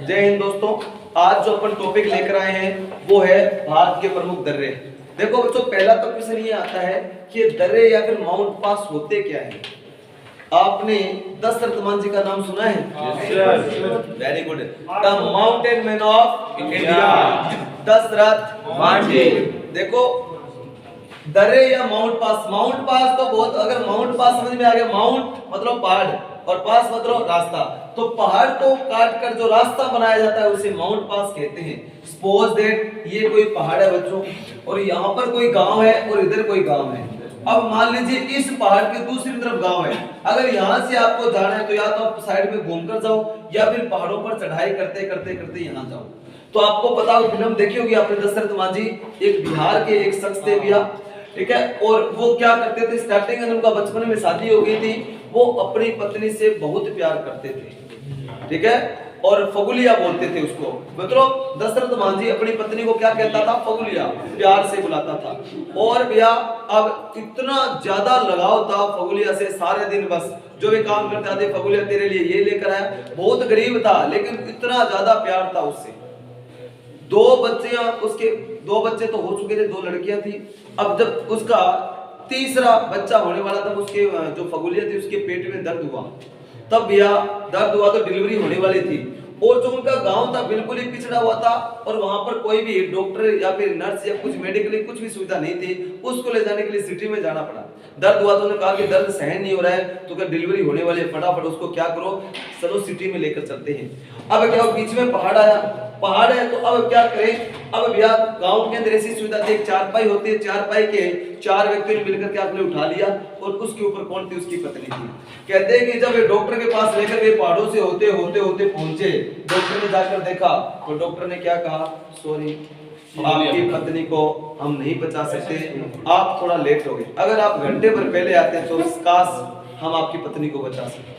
जय हिंद दोस्तों। आज जो अपन टॉपिक लेकर आए हैं वो है भारत के प्रमुख दर्रे। देखो बच्चों, पहला तो क्वेश्चन ये आता है कि दर्रे या फिर माउंट पास होते क्या है। आपने दशरथ मान जी का नाम सुना है? Very good. The mountain man of India, Dashrath Manjhi. देखो दर्रे या माउंट पास तो बहुत, अगर माउंट पास समझ में आ गया, माउंट मतलब पहाड़ और पास मतलब रास्ता, तो पहाड़ को काट कर जो रास्ता बनाया जाता है उसे माउंट पास कहते हैं। सपोज दैट ये कोई पहाड़ है बच्चों, और यहाँ पर कोई गांव है और इधर कोई गांव है। अब मान लीजिए इस पहाड़ के दूसरी तरफ गांव है। अगर यहाँ से आपको जाना है तो या तो आप साइड में घूमकर जाओ या फिर पहाड़ों पर चढ़ाई करते करते करते यहाँ जाओ। तो आपको पता हो, फिल्म देखी होगी आपने दशरथ मांझी, एक बिहार के एक शख्स थे भैया, ठीक है। और वो क्या करते थे, स्टार्टिंग में उनका बचपन में शादी हो गई थी, वो अपनी पत्नी से बहुत प्यार करते थे, ठीक है, और फगुलिया बोलते थे उसको। मतलब दशरथ मांझी अपनी पत्नी को क्या कहता था? फगुलिया, प्यार से बुलाता था। और भैया अब इतना ज्यादा लगाव था फगुलिया से, सारे दिन बस जो भी काम करते थे, फगुलिया तेरे लिए ये लेकर आया। बहुत गरीब था लेकिन इतना ज्यादा प्यार था उससे। दो बच्चे तो हो चुके थे, दो लड़कियां थी। अब जब उसका तीसरा बच्चा होने वाला था, उसके जो फगुलिया थी उसके पेट में दर्द हुआ। तब भैया दर्द हुआ तो डिलीवरी होने वाली थी, और जो उनका गांव था बिल्कुल ही पिछड़ा हुआ था, और वहां पर कोई भी डॉक्टर या फिर नर्स या कुछ मेडिकली कुछ भी सुविधा नहीं थी। उसको ले जाने के लिए सिटी में जाना पड़ा। दर्द हुआ तो उन्होंने कहा कि दर्द सहन नहीं हो रहा है तो क्या डिलीवरी होने वाली है, फटाफट उसको क्या करो, चलो सिटी में लेकर चलते हैं। अब क्या, बीच में पहाड़ आया, पहाड़ है तो अब क्या करें। अब भैया गांव के अंदर ऐसी सुविधा थी, एक चारपाई होती है, चारपाई के चार व्यक्तियों ने मिलकर के आपने उठा लिया, और उसके ऊपर कौन थी? उसकी पत्नी थी। कहते हैं कि जब ये डॉक्टर के पास लेकर वे पहाड़ों से होते होते होते पहुंचे, डॉक्टर ने जाकर देखा तो डॉक्टर ने क्या कहा? सॉरी, आपकी पत्नी को हम नहीं बचा सकते, आप थोड़ा लेट हो गए। अगर आप घंटे भर पहले आते तो काश हम आपकी पत्नी को बचा सकते।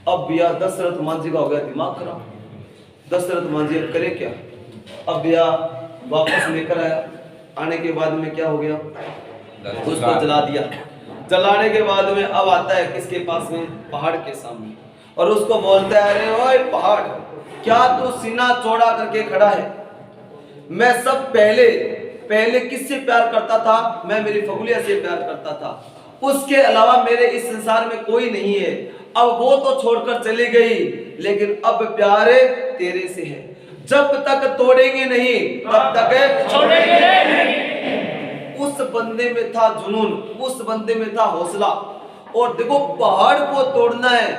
अब भैया दशरथ मांझी का हो गया दिमाग खराब। दशरथ मांझी अब करे क्या? अब भैया वापस लेकर आया। आने के बाद में क्या हो गया? उसको जला दिया। जलाने के बाद में अब आता है किसके पास में? पहाड़ के सामने, और उसको बोलता है, अरे ओए पहाड़, क्या तू सीना चौड़ा करके खड़ा है? मैं सब पहले किससे प्यार करता था? मैं मेरी फगुलिया से प्यार करता था, उसके अलावा मेरे इस संसार में कोई नहीं है। अब वो तो छोड़कर चली गई, लेकिन अब प्यार तेरे से है। जब तक तोड़ेंगे नहीं तब तक छोड़ेंगे नहीं। उस बंदे में था जुनून, उस बंदे में था हौसला। और देखो पहाड़ को तोड़ना है,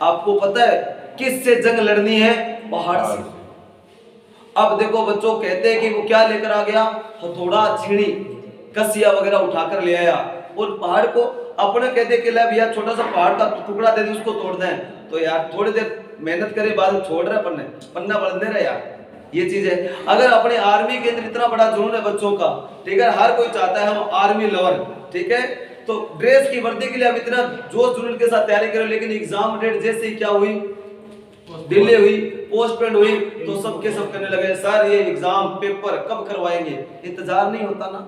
आपको पता है किससे जंग लड़नी है? पहाड़ से। अब देखो बच्चों, कहते हैं कि वो क्या लेकर आ गया? हथौड़ा, छीनी, कसिया वगैरह उठाकर ले आया, और पहाड़ को अपने कहते कि ले भैया छोटा सा पहाड़ का टुकड़ा दे दे, उसको तोड़ना है। तो यार थोड़ी देर मेहनत करे, बाद में छोड़ रहा है पन्ना बढ़ने रहा यार, ये चीज है। अगर अपने आर्मी के अंदर इतना बड़ा जुनून है बच्चों का, ठीक है, हर कोई चाहता है हम आर्मी लवर, ठीक है, तो ड्रेस की वर्दी के लिए अब इतना जोश जुनून के साथ तैयारी करें, लेकिन एग्जाम डेट जैसे ही क्या हुई, डिले हुई, पोस्टपोन हुई, तो सबके सब करने लगे, सर ये एग्जाम पेपर कब करवाएंगे? इंतजार नहीं होता ना।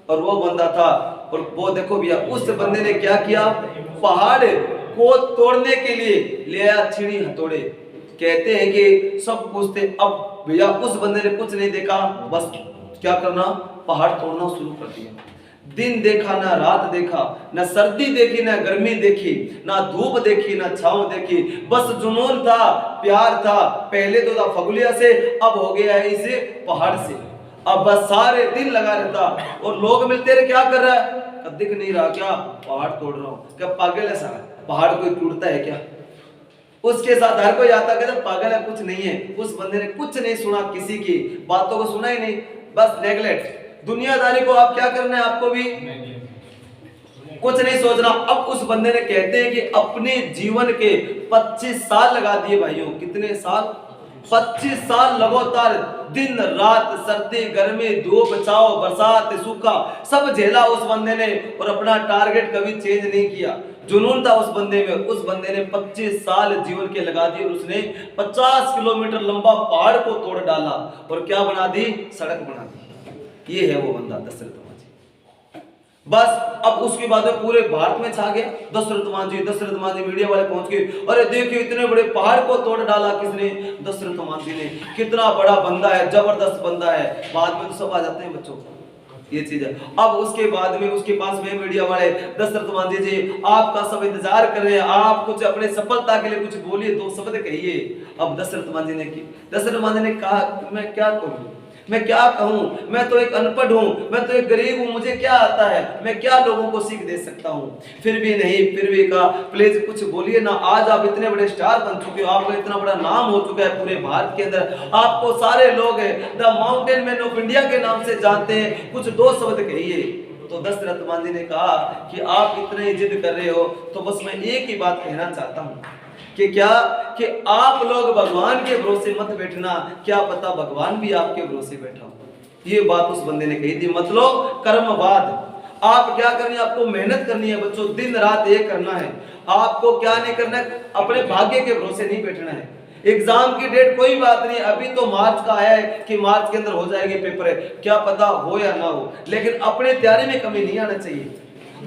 और वो बंदा था, और वो देखो भैया उस बंदे ने क्या किया? पहाड़ को तोड़ने के लिए ले आया छीनी, हथौड़े। कहते हैं कि सब कुछ थे। अब भैया उस बंदे ने कुछ नहीं देखा, बस क्या करना? पहाड़ तोड़ना शुरू कर दिया। दिन देखा ना रात देखा, ना सर्दी देखी ना गर्मी देखी, ना धूप देखी ना छांव देखी, बस जुनून था, प्यार था। पहले तो था फगुलिया से, अब हो गया है इसे पहाड़ से। अब बस सारे दिन लगा रहता, और लोग मिलते रहे, क्या कर रहा है? दिख नहीं रहा क्या? पहाड़ तोड़ रहा हूं। क्या पागल है सारा? पहाड़ कोई टूटता है क्या? उसके साथ हर कोई आता, कहता पागल है, कुछ नहीं है। उस बंदे ने कुछ नहीं सुना, किसी की बातों को सुना ही नहीं, बस नेगलेक्ट। दुनियादारी को आप क्या करना है? आपको भी कुछ नहीं सोचना। अब उस बंदे ने, कहते हैं कि अपने जीवन के 25 साल लगा दिए भाइयों। कितने साल? 25 साल लगातार, दिन रात, सर्दी गर्मी, धूप छांव, बरसात सूखा, सब झेला उस बंदे ने, और अपना टारगेट कभी चेंज नहीं किया। जुनून था उस बंदे में। उस बंदे ने 25 साल जीवन के लगा दिए, और उसने 50 किलोमीटर लंबा पहाड़ को तोड़ डाला, और क्या बना दी? सड़क बना दी। ये है वो बंदा दशरथ मांझी। बस अब उसके बाद में पूरे भारत में छा गया। दशरथ मान जी मीडिया वाले पहुंच गए, अरे देखिए इतने बड़े पहाड़ को तोड़ डाला किसने, दशरथ मान जी ने, कितना बड़ा बंदा है, जबरदस्त बंदा है। बाद में तो सब आ जाते हैं बच्चों, ये चीज है। अब उसके बाद में उसके पास में मीडिया वाले, दशरथ मान जी आपका सब इंतजार कर रहे हैं, आप कुछ अपने सफलता के लिए कुछ बोलिए, दो शब्द कहिए। अब दशरथ मान जी ने कहा मैं क्या कहूं, मैं क्या कहूं, मैं तो एक अनपढ़ हूं, मैं तो एक गरीब हूं, मुझे क्या आता है, मैं क्या लोगों को सीख दे सकता हूं। फिर भी कहा प्लीज कुछ बोलिए ना, आज आप इतने बड़े स्टार बन चुके हो, आपका इतना बड़ा नाम हो चुका है पूरे भारत के अंदर, आपको सारे लोग the mountain man of India के नाम से जानते हैं, कुछ दो शब्द कहिए। तो दशरथ मान जी ने कहा कि आप इतने जिद कर रहे हो तो बस मैं एक ही बात कहना चाहता हूं कि क्या कि आप लोग भगवान के भरोसे मत बैठना, क्या पता भगवान भी आपके भरोसे बैठा हो। ये बात उस बंदे ने कही थी। मतलब कर्मवाद, आप क्या करनी है, आपको मेहनत करनी है बच्चों, दिन रात एक करना है। आपको क्या नहीं करना है, अपने भाग्य के भरोसे नहीं बैठना है। एग्जाम की डेट कोई बात नहीं, अभी तो मार्च का है कि मार्च के अंदर हो जाएंगे पेपर, है क्या पता हो या ना हो, लेकिन अपने तैयारी में कमी नहीं आना चाहिए।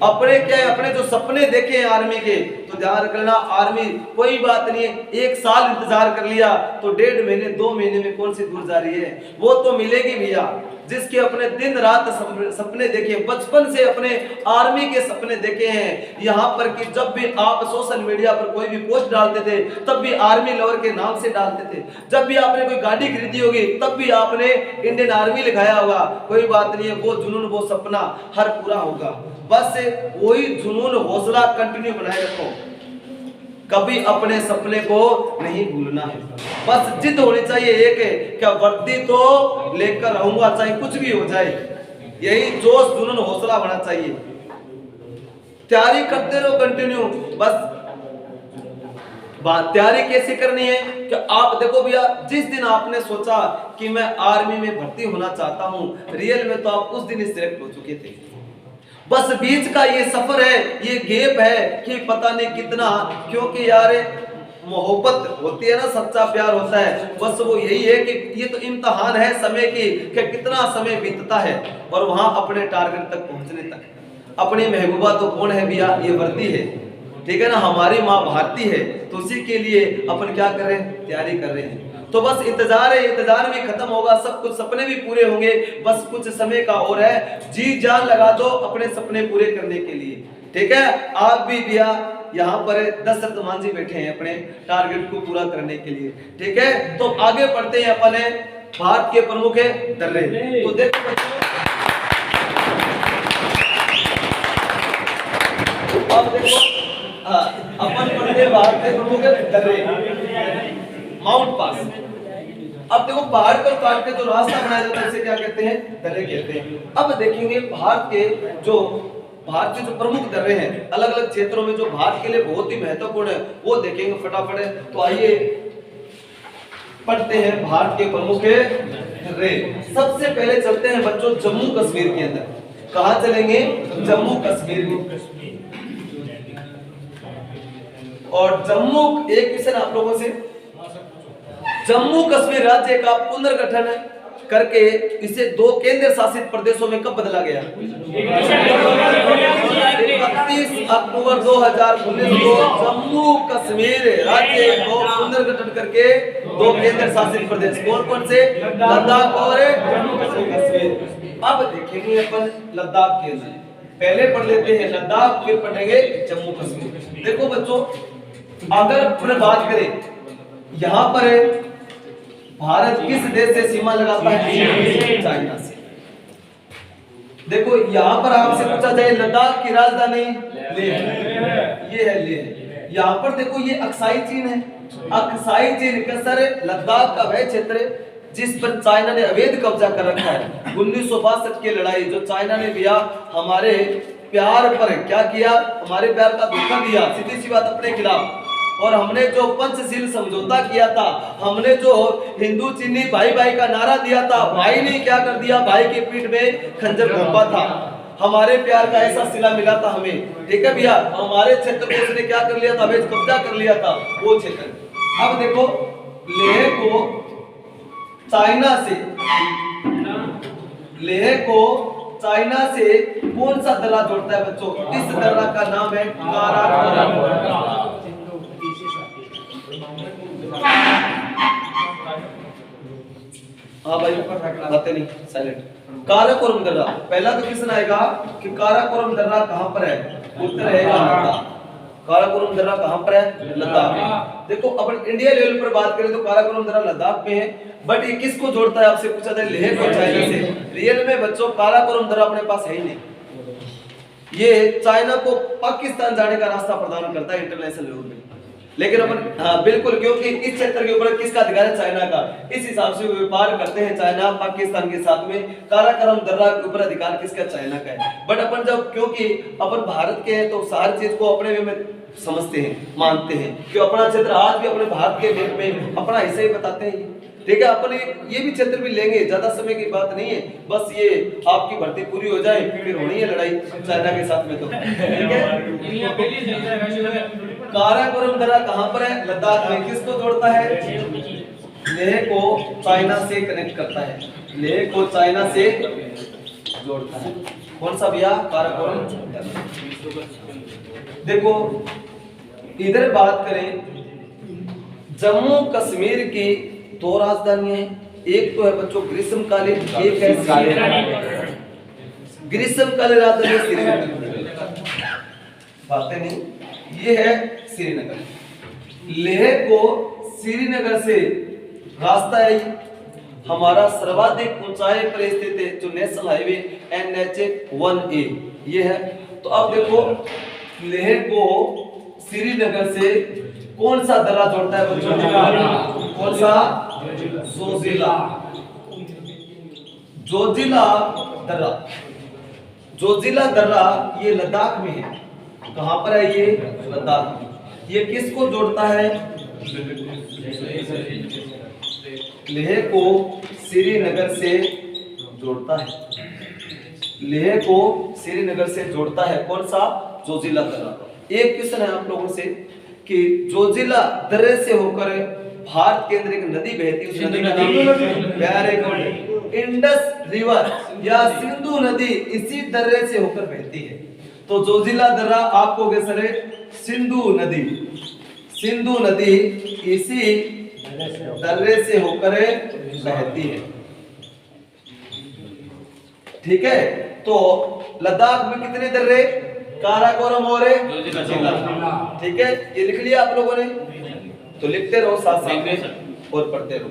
अपने क्या है, अपने जो सपने देखे हैं आर्मी के, तो ध्यान रखना आर्मी कोई बात नहीं है, एक साल इंतजार कर लिया तो 1.5 महीने 2 महीने में कौन सी दूर जा रही है, वो तो मिलेगी भैया। जिसके अपने दिन रात सपने देखे, बचपन से अपने आर्मी के सपने देखे हैं। यहाँ पर कि जब भी आप सोशल मीडिया पर कोई भी पोस्ट डालते थे तब भी आर्मी लवर के नाम से डालते थे, जब भी आपने कोई गाड़ी खरीदी होगी तब भी आपने इंडियन आर्मी लिखाया होगा। कोई बात नहीं है, वो जुनून वो सपना हर पूरा होगा। बस वही जुनून हौसला कंटिन्यू बनाए रखो, कभी अपने सपने को नहीं भूलना है। बस जिद होनी चाहिए एक है, क्या वर्दी तो लेकर रहूंगा चाहे कुछ भी हो जाए, यही जोश जुनून हौसला होना चाहिए। तैयारी करते रहो कंटिन्यू। बस बात तैयारी कैसे करनी है कि आप देखो भैया, जिस दिन आपने सोचा कि मैं आर्मी में भर्ती होना चाहता हूं, रियल में तो आप उस दिन सिलेक्ट हो चुके थे। बस बीच का ये सफर है, ये गैप है कि पता नहीं कितना, क्योंकि यार मोहब्बत होती है ना, सच्चा प्यार होता है, बस वो यही है कि ये तो इम्तिहान है समय की कि कितना समय बीतता है और वहां अपने टारगेट तक पहुंचने तक। अपनी महबूबा तो कौन है भैया, ये वर्दी है, ठीक है ना, हमारी माँ भारती है, तो उसी के लिए अपन क्या कर रहे हैं, तैयारी कर रहे हैं। तो बस इंतजार है, इंतजार भी खत्म होगा, सब कुछ सपने भी पूरे होंगे, बस कुछ समय का और है, जी जान लगा दो अपने सपने पूरे करने के लिए। ठीक है, आप भी भैया यहाँ पर दशरथ मान जी बैठे हैं अपने टारगेट को पूरा करने के लिए। ठीक है, तो आगे बढ़ते हैं अपन भारत के प्रमुख है दर्रे। तो देखो अब देखो अपन पढ़ते भारत के प्रमुख है दर्रे, माउंट पास। अब देखो पहाड़ पर काट के जो रास्ता बनाया जाता है उसे क्या कहते हैं, दर्रे कहते हैं। अब देखेंगे भारत के जो प्रमुख दर्रे हैं अलग अलग क्षेत्रों में, जो भारत के लिए बहुत ही महत्वपूर्ण है, वो देखेंगे फटाफट। तो आइए पढ़ते हैं भारत के प्रमुख दर्रे। सबसे पहले चलते हैं बच्चों जम्मू कश्मीर के अंदर। कहां चलेंगे, जम्मू कश्मीर में। और जम्मू एक क्वेश्चन आप लोगों से, जम्मू कश्मीर राज्य का पुनर्गठन करके इसे 2 केंद्र शासित प्रदेशों में कब बदला गया, 31 अक्टूबर 2019 को जम्मू कश्मीर राज्य को पुनर्गठन करके 2 केंद्र शासित प्रदेश, कौन कौन से, लद्दाख और जम्मू कश्मीर। अब देखेंगे अपन लद्दाख के अंदर, पहले पढ़ लेते हैं लद्दाख, फिर पढ़ेंगे जम्मू कश्मीर। देखो बच्चों, अगर अपन बात करें यहाँ पर भारत किस देश से सीमा लगाता है, चाइना से। देखो यहाँ पर आपसे पूछा जाए लद्दाख की राजधानी लेह, ये है लेह। यहाँ पर देखो ये अक्साई चीन है, अक्साई चीन का सर लद्दाख का वह क्षेत्र है जिस पर चाइना ने अवैध कब्जा कर रखा है। 1962 की लड़ाई जो चाइना ने दिया हमारे प्यार पर, क्या किया, हमारे प्यार का धोखा दिया, सीधी सी बात अपने खिलाफ। और हमने जो पंचशील समझौता किया था, हमने जो हिंदू चीनी भाई भाई का नारा दिया था, भाई ने क्या कर दिया, भाई की पीठ में खंजर घोंपा था। हमारे प्यार का ऐसा सिला मिला था हमें, ठीक है भैया, हमारे क्षेत्र को उसने क्या कर लिया था, अवैध कब्जा कर लिया था वो क्षेत्र। अब देखो लेह को चाइना से, लेह को चाइना से कौन सा दर्रा जोड़ता है बच्चों? इस दर्रा का नाम है काराकोरम। हाँ भाई बातें नहीं, साइलेंट। काराकोरम दर्रा, पहला तो क्वेश्चन आएगा कि काराकोरम दर्रा कहां पर है? उत्तर रहेगा लद्दाख। काराकोरम दर्रा कहां पर है? लद्दाख। देखो अपन इंडिया लेवल पर बात करें तो काराकोरम दर्रा लद्दाख में है, बट ये किसको जोड़ता है? आपसे पूछा था लेह को चाइना से। रियल में बच्चों काराकोरम दर्रा अपने पास है ही नहीं। ये चाइना को पाकिस्तान जाने का रास्ता प्रदान करता है इंटरनेशनल लेवल में। लेकिन अपन हाँ बिल्कुल, क्योंकि इस क्षेत्र के ऊपर किसका अधिकार है? चाइना का। इस हिसाब से व्यापार करते हैं चाइना पाकिस्तान के साथ में। काराकोरम दर्रा के ऊपर अधिकार किसका? चाइना का है। बट अपन जब, क्योंकि अपन भारत के हैं तो सारी चीज को अपने वे में समझते हैं, मानते हैं कि अपना क्षेत्र आज भी अपने भारत के मैप में अपना हिस्सा ही बताते हैं। ठीक है, अपन ये भी क्षेत्र भी लेंगे, ज्यादा समय की बात नहीं है। बस ये आपकी भर्ती पूरी हो जाए, फिर होनी है लड़ाई चाइना के साथ में। तो ठीक है, काराकोरम दर्रा कहां पर है? लद्दाख में। किसको जोड़ता है? लेह को चाइना से कनेक्ट करता है। लेह को चाइना से जोड़ता है। कौन सा भैया? काराकोरम दर्रा। देखो इधर बात करें, जम्मू कश्मीर की दो राजधानियां हैं। एक तो है बच्चों ग्रीष्मकालीन, एक है श्रीनगर। ग्रीष्मकालीन राजधानी श्रीनगर, बातें नहीं, ये है श्रीनगर। लेह को श्रीनगर से रास्ता है हमारा सर्वाधिक ऊंचाई पर स्थित है जो नेशनल हाईवे NH-1A ये है। तो अब देखो लेह को श्रीनगर से कौन सा दर्रा जोड़ता है बच्चों? कौन सा? जोजिला। जोजिला दर्रा। जोजिला दर्रा ये लद्दाख में है। कहां पर है ये? लद्दाख में। ये किसको जोड़ता है? लेह को श्रीनगर से जोड़ता है। लेह को श्रीनगर से जोड़ता है कौन सा? जोजिला दर्रा। एक क्वेश्चन है आप लोगों से कि जोजिला दर्रे से होकर भारत के अंदर एक नदी बहती है, उस नदी का नाम वेरी गुड, इंडस रिवर या सिंधु नदी इसी दर्रे से होकर बहती है। तो जोजिला दर्रा आपको कैसे रे? सिंधु नदी। सिंधु नदी इसी दर्रे से होकर बहती है। ठीक है, तो लद्दाख में कितने दर्रे? काराकोरम और जोजिला। ठीक है, ये लिख लिया आप लोगों ने, तो लिखते रहो साथ साथ में और पढ़ते रहो।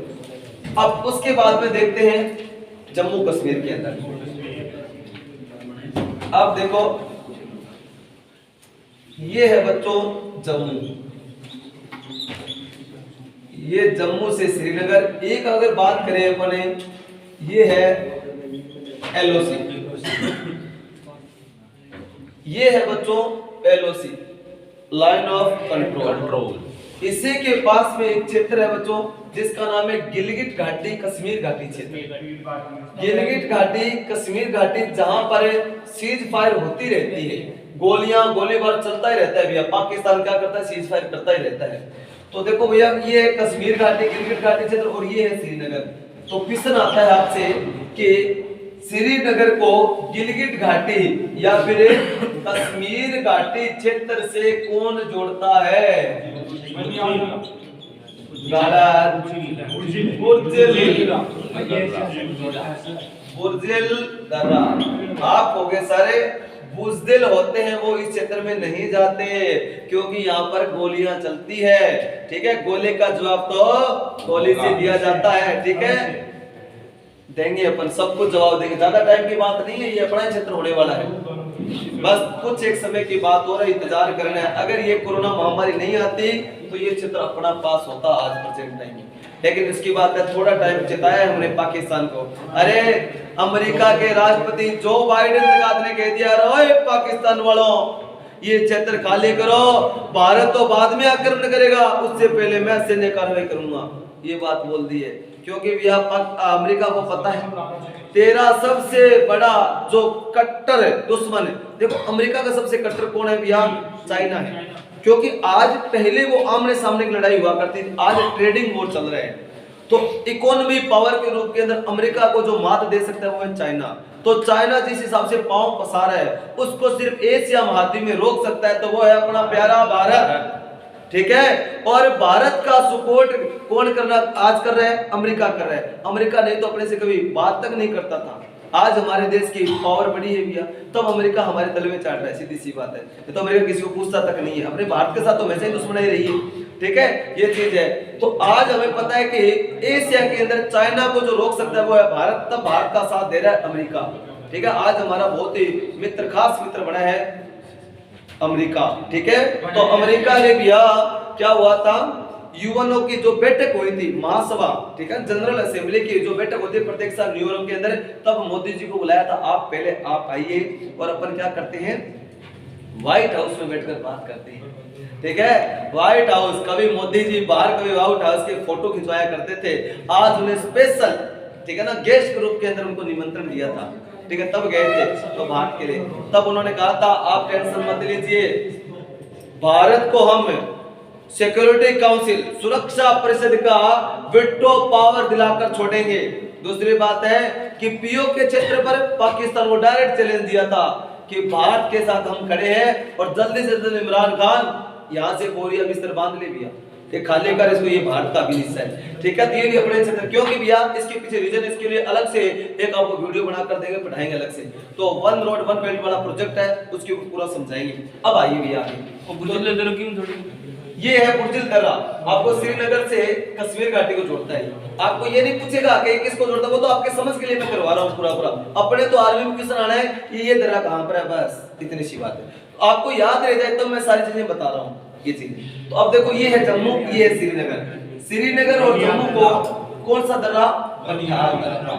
अब उसके बाद में देखते हैं जम्मू कश्मीर के अंदर। अब देखो ये है बच्चों जम्मू, ये जम्मू से श्रीनगर। एक अगर बात करें अपने, ये है LOC, ये है बच्चों LOC लाइन ऑफ कंट्रोल। इसी के पास में एक क्षेत्र है बच्चों जिसका नाम है गिलगिट घाटी कश्मीर घाटी क्षेत्र। गिलगिट घाटी कश्मीर घाटी, जहां पर सीज फायर होती रहती है, गोलीबार चलता ही रहता है भैया। पाकिस्तान क्या करता है? सीज फायर करता ही रहता है। तो देखो भैया ये कश्मीर घाटी, गिलगिट घाटी क्षेत्र और ये है श्रीनगर। तो क्वेश्चन आता है आपसे कि श्रीनगर को गिलगिट घाटी या फिर कश्मीर घाटी क्षेत्र से कौन जोड़ता है? बुर्जिल दर्रा। आप हो गए सारे बुजदिल होते हैं वो इस क्षेत्र में नहीं जाते क्योंकि यहाँ पर गोलियां चलती है। ठीक है, गोले का जवाब तो गोली से दिया जाता है। ठीक है, देंगे अपन सब कुछ जवाब देंगे, ज्यादा टाइम की बात नहीं है, ये अपना क्षेत्र होने वाला है। बस कुछ एक समय की बात हो रहा है, इंतजार करना है। अगर ये कोरोना महामारी नहीं आती तो ये क्षेत्र अपना पास होता आज प्रेजेंट टाइम में, लेकिन इसकी बात है थोड़ा टाइम जिताया हमने पाकिस्तान को। अरे अमेरिका के राष्ट्रपति जो बाइडेन ने कह दिया पाकिस्तान वालों ये क्षेत्र खाली करो, भारत तो बाद में आक्रमण करेगा, उससे पहले मैं सैन्य कार्रवाई करूंगा। ये बात बोल दी है क्योंकि अमेरिका को पता है तेरा सबसे बड़ा जो कट्टर दुश्मन है। देखो अमेरिका का सबसे कट्टर कौन है भैया? चाइना है। क्योंकि आज पहले वो आमने सामने की लड़ाई हुआ करती थी, आज ट्रेडिंग वॉर चल रहे हैं। तो इकोनॉमी पावर के रूप के अंदर अमेरिका को जो मात दे सकता है वो है चाइना। तो चाइना जिस हिसाब से पांव पसार है उसको सिर्फ एशिया महाद्वीप में रोक सकता है, तो वो है अपना प्यारा भारत। ठीक है, और भारत का सपोर्ट कौन करना आज कर रहा है? अमेरिका कर रहा है। अमेरिका नहीं तो अपने से कभी बात तक नहीं करता था। आज हमारे देश की पावर बड़ी है भैया, तब अमेरिका हमारे तले में चाट रहा है, सीधी सी बात है। तो अमेरिका किसी को पूछता तक नहीं है, अपने भारत के साथ तो वैसे ही दुश्मनी रही है। ठीक है, ये चीज है। तो आज हमें पता है कि एशिया के अंदर चाइना को जो रोक सकता है वो है भारत, तब भारत का साथ दे रहा है अमेरिका। ठीक है, आज हमारा बहुत ही मित्र, खास मित्र बना है अमेरिका। ठीक है, तो अमेरिका ने भैया क्या हुआ था, यूएनओ की जो बैठक हुई थी, महासभा, ठीक है, जनरल असेंबली की जो बैठक होती है प्रत्येक साल न्यूयॉर्क के अंदर, तब मोदी जी को बुलाया था। आप पहले आप आइए और अपन क्या करते हैं, व्हाइट हाउस में बैठकर बात करते हैं। ठीक है, व्हाइट हाउस, कभी मोदी जी बाहर कभी व्हाइट हाउस के फोटो खिंचवाया करते थे। आज उन्हें स्पेशल, ठीक है ना, गेस्ट के रूप के अंदर उनको निमंत्रण दिया था। ठीक है, तब गए थे तो भारत के लिए। तब उन्होंने कहा था आप टेंशन मत लीजिए, भारत को हम सिक्योरिटी काउंसिल, सुरक्षा परिषद का वेटो पावर दिलाकर छोड़ेंगे। दूसरी बात है कि पीओ के क्षेत्र पर पाकिस्तान को डायरेक्ट चैलेंज दिया था कि भारत के साथ हम खड़े हैं और जल्दी से जल्दी इमरान खान यहाँ से बोरिया बिस्तर बांध ले भैया, ये खाली कर इसको, ये भारत का भी हिस्सा है। ठीक है, तो ये भी अपने क्षेत्र, क्योंकि भैया इसके पीछे रीजन, इसके लिए अलग से एक आपको वीडियो बना कर देंगे, पढ़ाएंगे अलग से। तो वन रोड वन बेल्ट वाला प्रोजेक्ट है, उसके ऊपर पूरा समझाएंगे। अब आइए भैया आगे, ये है बुर्जिल दर्रा, आपको श्रीनगर से कश्मीर घाटी को जोड़ता है। आपको ये नहीं पूछेगा कि किसको जोड़ता है, वो तो आपके समझ के लिए मैं करवा रहा हूँ पूरा। अपने तो आर्मी में क्वेश्चन आना है कि ये दर्रा कहाँ पर है, बस इतनी सी बात है। तो आपको याद रह जाए तो मैं सारी चीजें बता रहा हूँ ये चीज। तो अब देखो, ये है जम्मू, ये है श्रीनगर। श्रीनगर और जम्मू को कौन सा दर्रा? बनिहाल दर्रा।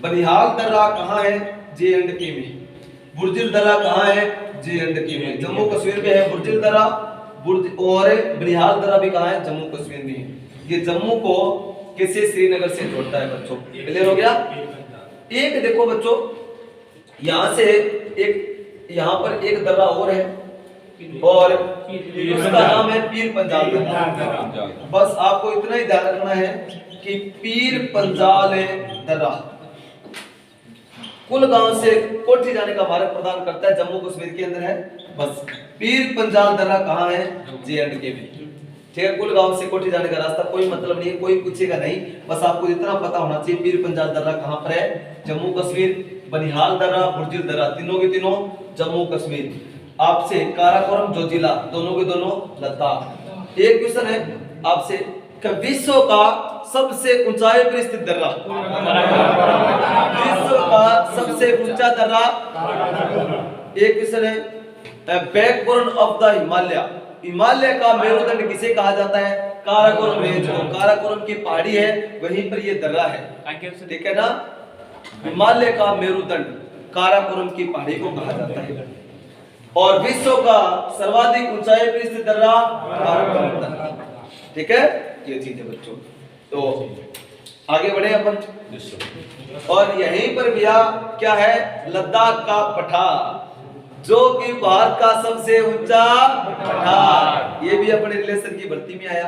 बनिहाल दर्रा कहाँ है? J&K में। बुर्जिल दर्रा कहाँ है? J&K में। जम्मू कश्मीर में है बुर्जिल दर्रा, और बनिहाल दर्रा भी कहाँ है? जम्मू कश्मीर में। ये जम्मू को किसी श्रीनगर से जोड़ता है बच्चों, क्लियर हो गया? एक देखो बच्चों, यहाँ से एक, यहाँ पर एक दर्रा और है और उसका नाम है पीर पंजाल दर्रा। बस आपको इतना ही ध्यान रखना है कि पीर पंजाल दर्रा कुलगांव से कोठी जाने का मार्ग प्रदान करता है, जम्मू कश्मीर के अंदर है। बस पीर पंजाल दर्रा कहाँ है? J&K में। ठीक है, कुलगांव से कोठी जाने का रास्ता कोई मतलब नहीं है, कोई पूछेगा नहीं, बस आपको इतना पता होना चाहिए पीर पंजाल दर्रा कहाँ पर है? जम्मू कश्मीर। बनिहाल दर्रा, बुर्जिल दर्रा, तीनों के तीनों जम्मू कश्मीर। आपसे काराकोरम, जोजिला, दोनों के दोनों लद्दाख। एक क्वेश्चन है आपसे, विश्व का सबसे ऊंचाई पर स्थित दर्रा, विश्व का सबसे ऊंचा दर्रा। एक क्वेश्चन है, backbone of the Himalaya, Himalaya का मेरुदंड किसे कहा जाता है? काराकोरम रेंज को। काराकोरम की पहाड़ी है, वहीं पर ये दर्रा है। ठीक है ना, हिमालय का मेरुदंड काराकोरम की पहाड़ी को कहा जाता है। और विश्व का सर्वाधिक ऊंचाई पर स्थित दर्रा काराकोरम दर्रा। ठीक है, ये चीज है बच्चों। तो आगे बढ़े अपन, और यहीं पर भैया क्या है? लद्दाख का पठार, जो कि भारत का सबसे ऊंचा पठार। ये भी अपने रिलेशन की भर्ती में आया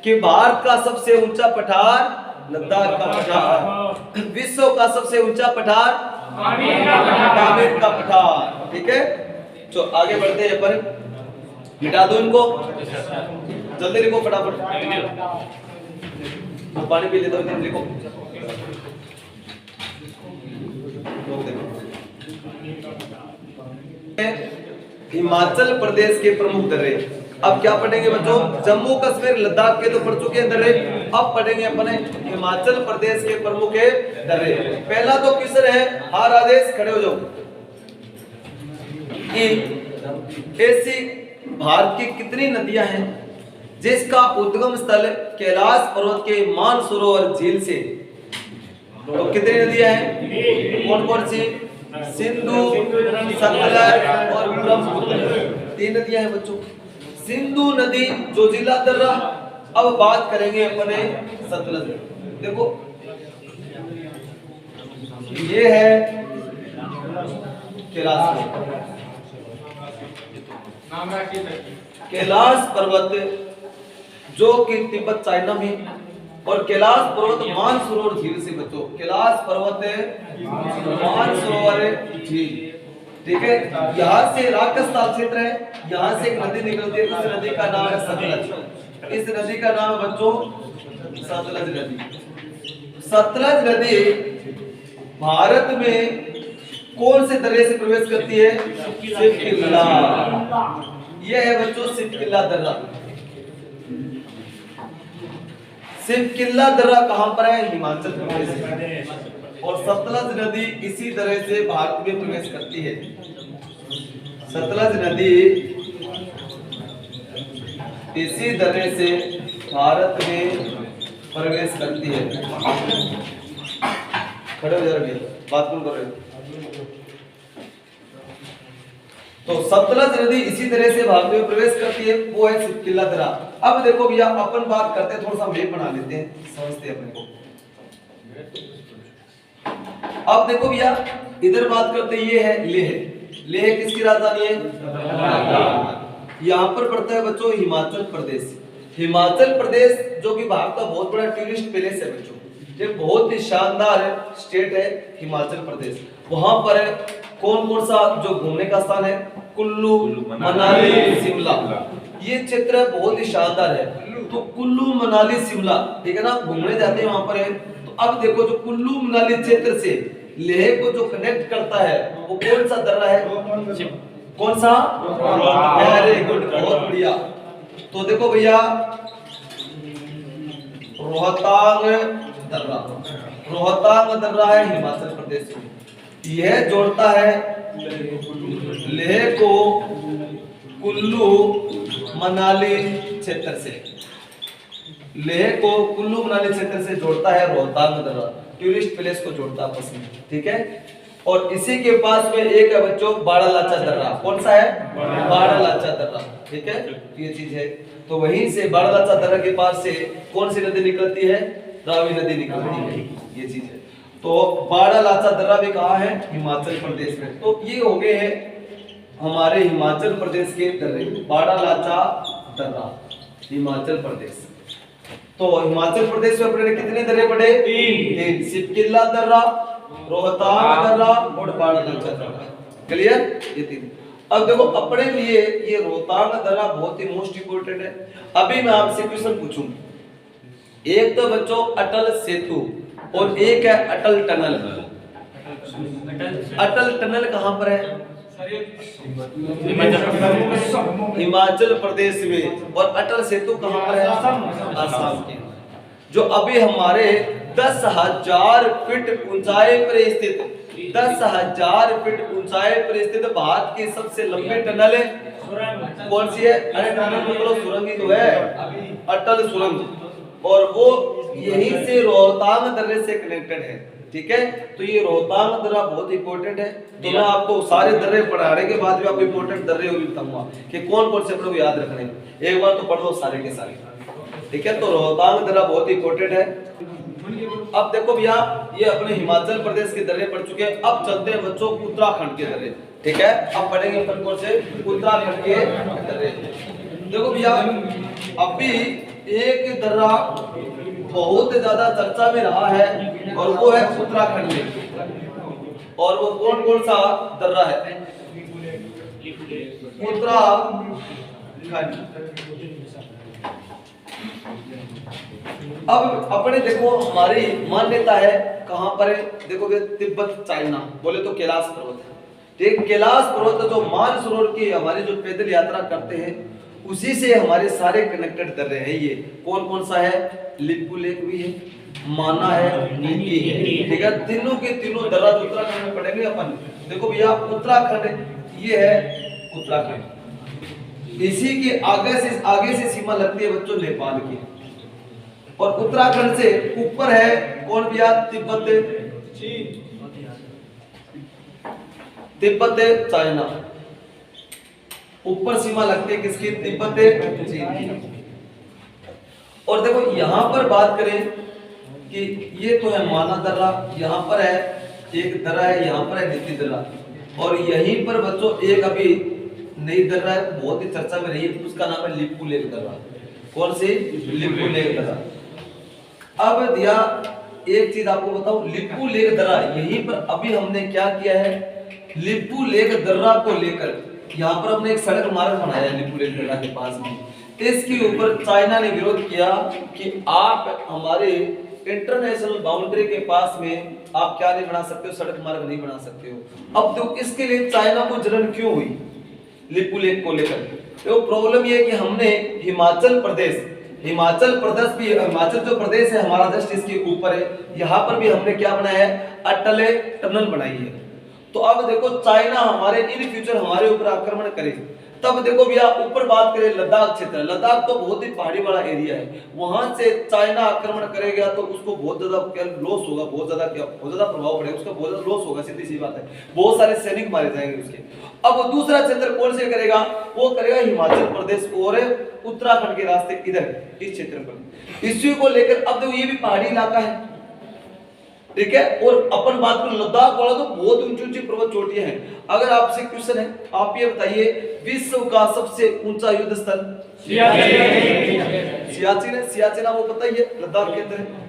कि भारत का सबसे ऊंचा पठार लद्दाख का पठार, विश्व का सबसे ऊंचा पठार कामेर का पठार। ठीक है, तो आगे बढ़ते हैं अपन, मिटा दो इनको, जल्दी लिखो फटाफट, पानी पी लेता हूँ, लिखो। हिमाचल प्रदेश के प्रमुख दर्रे। अब क्या पढ़ेंगे बच्चों? जम्मू कश्मीर लद्दाख के तो पढ़ चुके हैं दर्रे, अब पढ़ेंगे अपने हिमाचल प्रदेश के प्रमुख दर्रे। पहला तो क्वेश्चन है, हार आदेश, खड़े हो जाओ, कि ऐसी भारत की कितनी नदियां हैं जिसका उद्गम स्थल कैलाश पर्वत के मानसरोवर झील से? तो कितनी नदियां हैं? कौन कौन सी? सिंधु, सतलज और ब्रह्मपुत्र, 3 नदियां हैं बच्चों। सिंधु नदी, जोजिला दर्रा। अब बात करेंगे अपने सतलज। देखो ये है कैलाश, कैलाश पर्वत जो कि तिब्बत चाइना में, और कैलाश पर्वत मानसरोवर झील से बच्चों, कैलाश पर्वत मानसरोवर झील, ठीक है। यहाँ से राजस्थान क्षेत्र है, यहाँ से एक नदी निकलती है, इस नदी का नाम है सतलज। इस नदी का नाम है बच्चों सतलज नदी। सतलज नदी भारत में कौन से दर्रे से प्रवेश करती है? सिपकिल्ला। यह है बच्चों सिपकिल्ला दर्रा। सिपकिल्ला दर्रा कहां पर है? हिमाचल प्रदेश में। और सतलज नदी इसी तरह से भारत में प्रवेश करती है। सतलज नदी इसी तरह से भारत में प्रवेश करती है। खड़े हो जा रहे, बात कौन कर रहे हो? तो सतलज नदी इसी तरह से भारत में प्रवेश करती है, वो है सिपकिल्ला दर्रा। अब देखो भैया अपन बात करते हैं, थोड़ा सा मैप बना लेते हैं, समझते हैं अपने को। अब देखो भैया इधर बात करते हैं, ये है लेह। लेह किसकी राजधानी है? यहाँ पर पड़ता है बच्चों हिमाचल प्रदेश। हिमाचल प्रदेश जो कि भारत का बहुत बड़ा टूरिस्ट प्लेस है बच्चों, ये बहुत ही शानदार स्टेट है हिमाचल प्रदेश। वहां पर कौन कौन सा जो घूमने का स्थान है? कुल्लू, मनाली, शिमला। ये क्षेत्र बहुत ही शानदार है। तो कुल्लू, मनाली, शिमला, ठीक है ना, घूमने जाते हैं वहां पर है। तो अब देखो जो कुल्लू मनाली क्षेत्र से लेह को जो कनेक्ट करता है वो कौन सा दर्रा है? कौन सा? वेरी गुड, बहुत बढ़िया। तो देखो भैया रोहतांग दर्रा, रोहतांग दर्रा है हिमाचल प्रदेश में। यह जोड़ता है लेह को कुल्लू मनाली क्षेत्र से। लेह को कुल्लू मनाली क्षेत्र से जोड़ता है रोहतांग दर्रा, टूरिस्ट प्लेस को जोड़ता है आपस में, ठीक है। और इसी के पास में एक है बच्चों बाड़ालाचा दर्रा। कौन सा है? बाड़ालाचा दर्रा, ठीक है, ये चीज है। तो वहीं से बाड़ालाचा दर्रा के पास से कौन सी नदी निकलती है? रावी नदी निकलती है, ये चीज है। तो बाड़ालाचा दर्रा भी कहाँ है? हिमाचल प्रदेश में। तो ये हो गए हैं हमारे हिमाचल प्रदेश के दर्रे। बाड़ालाचा दर्रा हिमाचल प्रदेश। तो हिमाचल प्रदेश में अपने कितने दर्रे पड़े? तीन। सिपकिल्ला दर्रा, रोहतांग दर्रा और बाड़ालाचा दर्रा। क्लियर? ये तीन। अब देखो अपने लिए ये रोहतांग दर्रा बहुत ही मोस्ट इंपोर्टेंट है। अभी मैं आपसे क्वेश्चन पूछूंगा, एक तो बच्चों अटल सेतु और एक है अटल टनल। अटल टनल कहां पर है? हिमाचल प्रदेश में। और अटल सेतु कहां पर है? आसाम के। जो अभी हमारे 10,000 फीट ऊंचाई पर स्थित, 10,000 फीट ऊंचाई पर स्थित भारत की सबसे लंबी टनल है। कौन सी है? अरे टनल मतलब सुरंग ही तो है, अटल सुरंग। और वो यहीं से रोहतांग दर्रे से कनेक्टेड है, ठीक है। तो ये रोहतांग दर्रा बहुत इंपॉर्टेंट है। तो मैं आपको सारे दर्रे पढ़ाने के बाद भी आपको इंपॉर्टेंट दर्रे भी बताऊंगा कि कौन कौन से अपने को याद रखने। एक बार तो पढ़ लो सारे के सारे, ठीक है। तो रोहतांग दर्रा बहुत इंपॉर्टेंट है। अब देखो भैया ये अपने हिमाचल प्रदेश के दर्रे पढ़ चुके हैं। अब चलते हैं बच्चों उत्तराखंड के दर्रे, ठीक है। अब पढ़ेंगे अपन कौन से? उत्तराखंड के दर्रे। देखो भैया अभी एक दर्रा बहुत ज्यादा चर्चा में रहा है और वो है उत्तराखंड में। और वो कौन कौन सा दर्रा है? उत्तराखंड। अब अपने देखो हमारी मान्यता है कहां पर है? देखो तिब्बत चाइना, बोले तो कैलाश पर्वत है, ठीक। कैलाश पर्वत जो मानसरोवर की हमारी जो पैदल यात्रा करते हैं उसी से हमारे सारे कनेक्टेड दर्रे हैं। ये कौन कौन सा है? लिपू लेक भी है, माना है, नीति है, ठीक है। तीनों के तीनों दर्रा उत्तराखंड में पड़ेंगे अपन। देखो भैया उत्तराखंड ये है उत्तराखंड, इसी के आगे से सीमा लगती है बच्चों नेपाल की। और उत्तराखंड से ऊपर है कौन भैया? तिब्बत, तिब्बत चाइना। ऊपर सीमा लगती है किसकी? तिब्बत चीन। और देखो यहां पर बात करें कि ये तो है माना दर्रा, यहाँ पर है एक दर्रा है, यहाँ पर है नीति दर्रा। और यहीं पर बच्चों एक अभी नई दर्रा है बहुत ही चर्चा में रही है, उसका नाम है लिपू लेक दर्रा। कौन सी? लिपू लेक दर्रा। अब दिया एक चीज आपको बताऊं, लिपू लेक दर्रा, यहीं पर अभी हमने क्या किया है, लिपू लेक दर्रा को लेकर यहाँ पर हमने एक सड़क मार्ग बनाया है लिपू लेक दर्रा के पास में। इसके ऊपर चाइना ने विरोध किया कि आप हमारे इंटरनेशनल बाउंड्री के पास में आप क्या नहीं बना सकते हो, सड़क मार्ग नहीं बना सकते हो। अब तो इसके लिए चाइना को जलन क्यों हुई लिपू लेक को लेकर? तो प्रॉब्लम ये है कि हमने हिमाचल प्रदेश भी, हिमाचल जो प्रदेश है हमारा जस्ट इसके ऊपर है, यहाँ पर भी हमने क्या बनाया है, अटल टनल बनाई है। तो अब देखो चाइना हमारे इन फ्यूचर हमारे ऊपर आक्रमण करे, तब देखो भैया ऊपर बात करें लद्दाख क्षेत्र, लद्दाख तो बहुत ही पहाड़ी वाला एरिया है, वहां से चाइना आक्रमण करेगा तो उसको बहुत ज्यादा क्या लॉस होगा, बहुत ज्यादा प्रभाव पड़ेगा, उसका बहुत ज्यादा लॉस होगा, सीधी सी बात है, बहुत सारे सैनिक मारे जाएंगे उसके। अब दूसरा क्षेत्र कौन से करेगा, वो करेगा हिमाचल प्रदेश और उत्तराखंड के रास्ते इधर इस क्षेत्र पर। इसी को लेकर अब देखो ये भी पहाड़ी इलाका है, ठीक है, और अपन बात करें लद्दाख वाला तो बहुत ऊंची ऊंची पर्वत चोटियां हैं। अगर आपसे क्वेश्चन है, आप ये बताइए विश्व का सबसे ऊंचा युद्ध स्थल सियाचिन है, सियाचिन वो पता ही है, लद्दाख के अंदर है।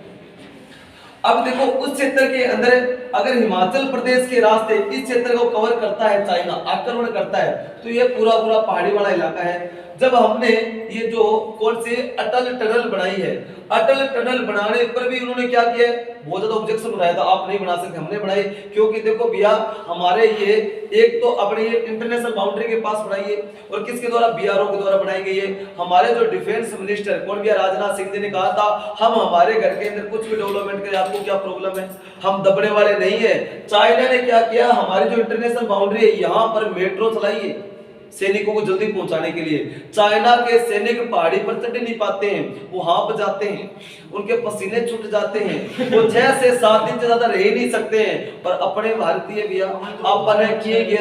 अब देखो उस क्षेत्र के अंदर अगर हिमाचल प्रदेश के रास्ते इस क्षेत्र को कवर करता है, चाइना आक्रमण करता है, तो ये पूरा पहाड़ी वाला इलाका है। जब हमने ये जो कौन से अटल टनल बनाई है, अटल टनल बनाने पर भी उन्होंने क्या किया, बहुत ज्यादा ऑब्जेक्शन उठाया था, आप नहीं बना सकते, हमने बनाई, क्योंकि देखो भैया हमारे ये एक तो अपने ये इंटरनेशनल बाउंड्री के पास बनाई है, और किसके द्वारा, बीआरओ के द्वारा बनाई गई है। हमारे जो डिफेंस मिनिस्टर कौन भैया, राजनाथ सिंह जी ने कहा था, हम हमारे घर के अंदर कुछ भी डेवलपमेंट करें, आपको क्या प्रॉब्लम है, हम दबने वाले नहीं है। चाइना ने क्या किया, हमारी जो इंटरनेशनल बाउंड्री है यहाँ पर मेट्रो चलाई है सैनिकों को जल्दी पहुंचाने के लिए। चाइना के सैनिक पहाड़ी पर चढ़ नहीं पाते हैं, वो हांफ जाते हैं, उनके पसीने छूट जाते हैं, वो 6 से 7 दिन से ज्यादा रह ही नहीं सकते हैं। पर अपने भारतीय भैया आपने किए गए,